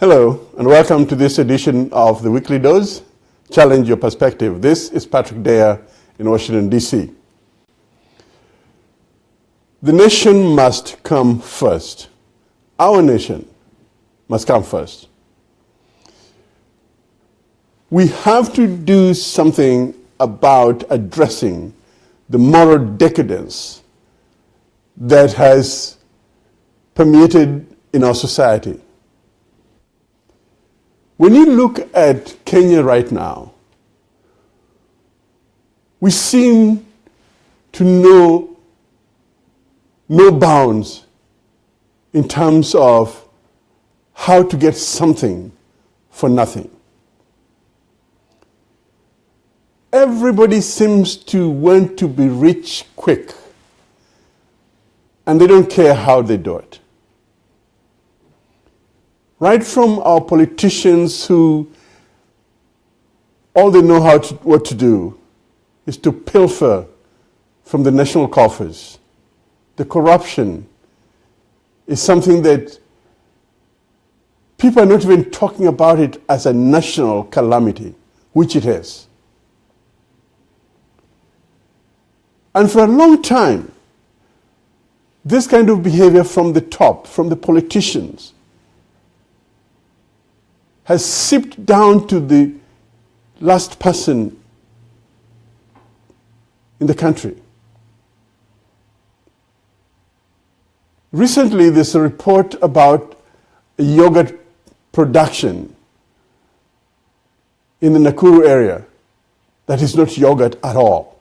Hello, and welcome to this edition of the Weekly Dose, Challenge Your Perspective. This is Patrick Dyer in Washington, D.C. The nation must come first. Our nation must come first. We have to do something about addressing the moral decadence that has permeated in our society. When you look at Kenya right now, we seem to know no bounds in terms of how to get something for nothing. Everybody seems to want to be rich quick, and they don't care how they do it. Right from our politicians who all they know what to do is to pilfer from the national coffers. The corruption is something that people are not even talking about it as a national calamity, which it is. And for a long time, this kind of behavior from the top, from the politicians, has seeped down to the last person in the country. Recently, there's a report about a yogurt production in the Nakuru area that is not yogurt at all.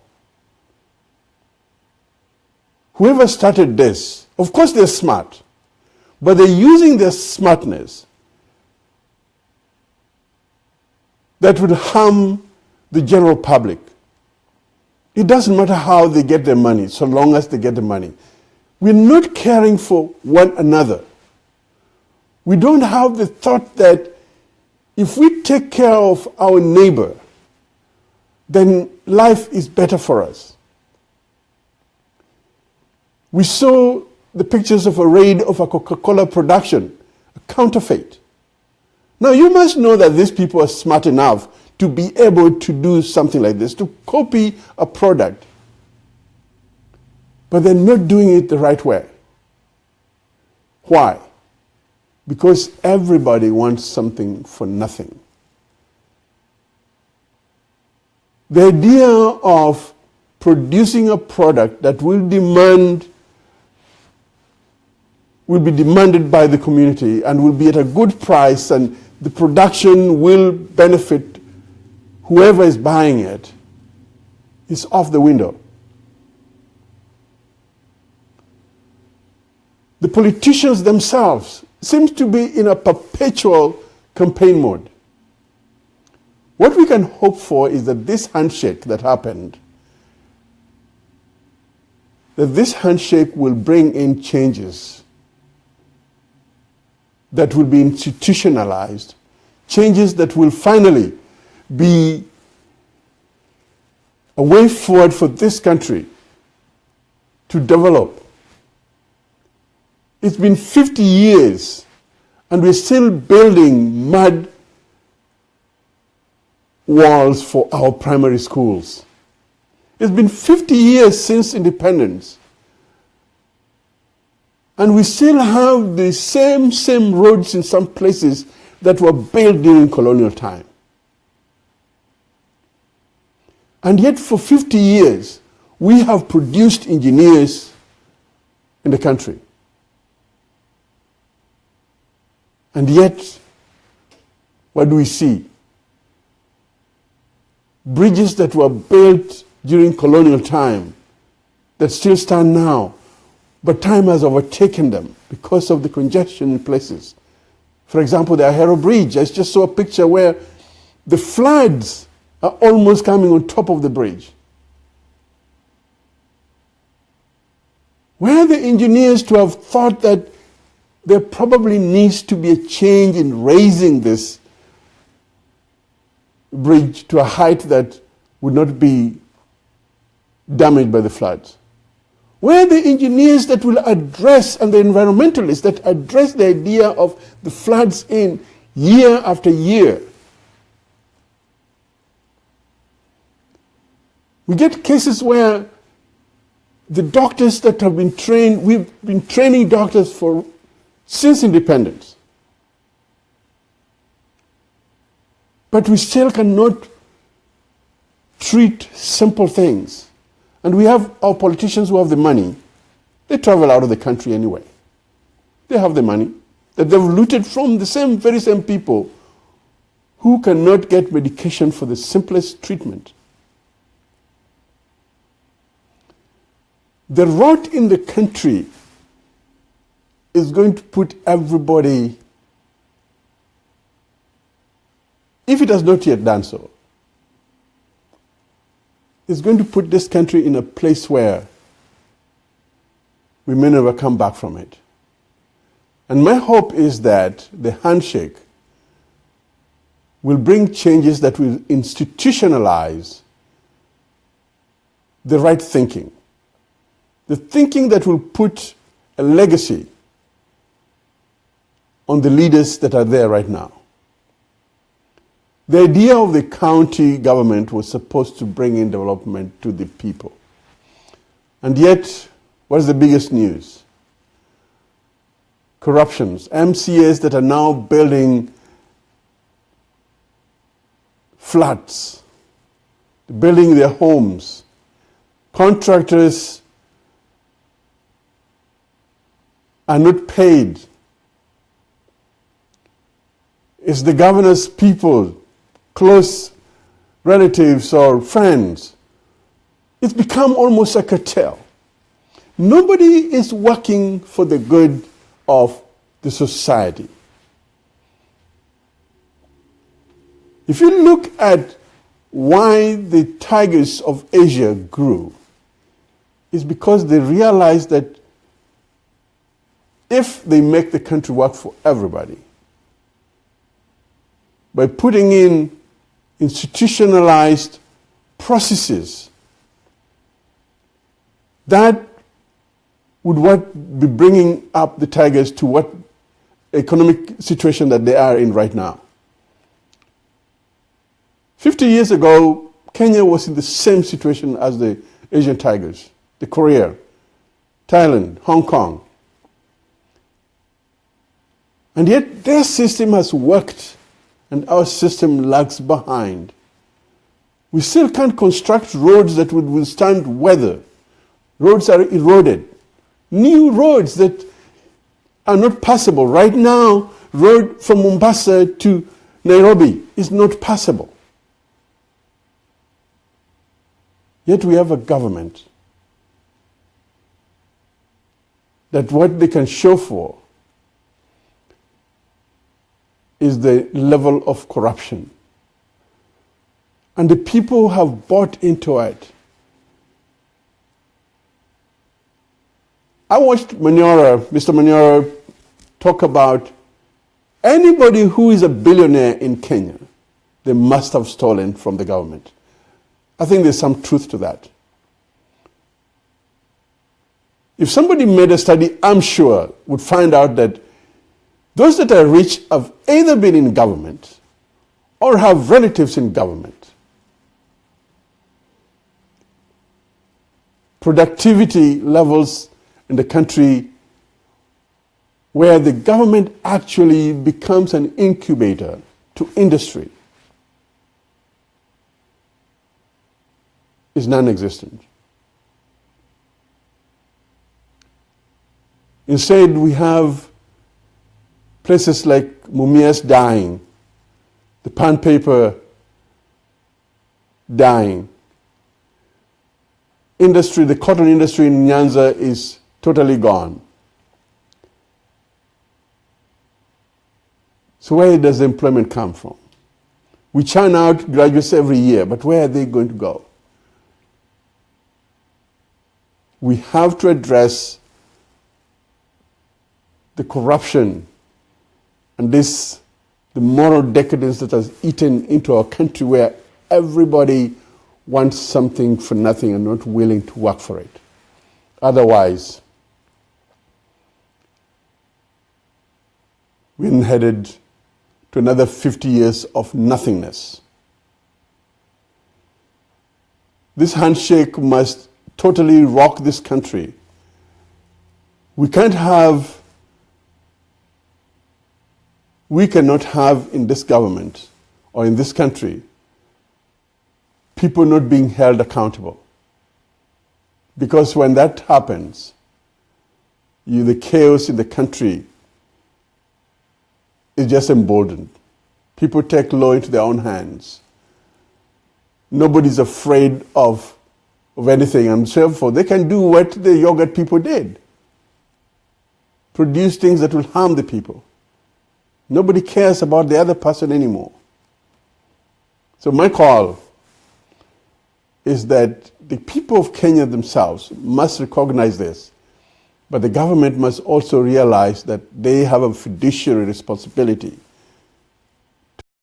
Whoever started this, of course they're smart, but they're using their smartness that would harm the general public. It doesn't matter how they get their money, so long as they get the money. We're not caring for one another. We don't have the thought that if we take care of our neighbor, then life is better for us. We saw the pictures of a raid of a Coca-Cola production, a counterfeit. Now, you must know that these people are smart enough to be able to do something like this, to copy a product. But they're not doing it the right way. Why? Because everybody wants something for nothing. The idea of producing a product that will be demanded by the community and will be at a good price, and the production will benefit whoever is buying it, is off the window. The politicians themselves seem to be in a perpetual campaign mode. What we can hope for is that this handshake that happened, that this handshake will bring in changes that will be institutionalized, changes that will finally be a way forward for this country to develop. It's been 50 years and we're still building mud walls for our primary schools. It's been 50 years since independence. And we still have the same roads in some places that were built during colonial time. And yet for 50 years, we have produced engineers in the country. And yet, what do we see? Bridges that were built during colonial time that still stand now, but time has overtaken them because of the congestion in places. For example, the Ahero Bridge, I just saw a picture where the floods are almost coming on top of the bridge. Where are the engineers to have thought that there probably needs to be a change in raising this bridge to a height that would not be damaged by the floods? Where are the engineers that will address, and the environmentalists that address the idea of the floods in year after year? We get cases where the doctors that have been trained, we've been training doctors since independence. But we still cannot treat simple things. And we have our politicians who have the money. They travel out of the country anyway. They have the money that they've looted from the very same people who cannot get medication for the simplest treatment. The rot in the country is going to put everybody, if it has not yet done so, it's going to put this country in a place where we may never come back from it. And my hope is that the handshake will bring changes that will institutionalize the right thinking. The thinking that will put a legacy on the leaders that are there right now. The idea of the county government was supposed to bring in development to the people. And yet, what is the biggest news? Corruptions. MCAs that are now building flats, building their homes. Contractors are not paid. It's the governor's people, close relatives or friends. It's become almost a cartel. Nobody is working for the good of the society. If you look at why the tigers of Asia grew, it's because they realized that if they make the country work for everybody, by putting in institutionalized processes, that would be bringing up the tigers to what economic situation that they are in right now. 50 years ago, Kenya was in the same situation as the Asian tigers, the Korea, Thailand, Hong Kong. And yet their system has worked and our system lags behind. We still can't construct roads that would withstand weather. Roads are eroded. New roads that are not passable. Right now, road from Mombasa to Nairobi is not passable. Yet we have a government that what they can show for is the level of corruption. And the people have bought into it. I watched Mr. Manyora, talk about anybody who is a billionaire in Kenya, they must have stolen from the government. I think there's some truth to that. If somebody made a study, I'm sure, would find out that those that are rich have either been in government or have relatives in government. Productivity levels in the country where the government actually becomes an incubator to industry is non-existent. Instead, we have places like Mumias dying, the pan paper dying. Industry, the cotton industry in Nyanza is totally gone. So where does the employment come from? We churn out graduates every year, but where are they going to go? We have to address the corruption and the moral decadence that has eaten into our country, where everybody wants something for nothing and not willing to work for it. Otherwise, we're headed to another 50 years of nothingness. This handshake must totally rock this country. We cannot have in this government or in this country people not being held accountable. Because when that happens, the chaos in the country is just emboldened. People take law into their own hands. Nobody's afraid of anything, and therefore they can do what the yogurt people did. Produce things that will harm the people. Nobody cares about the other person anymore. So my call is that the people of Kenya themselves must recognize this, but the government must also realize that they have a fiduciary responsibility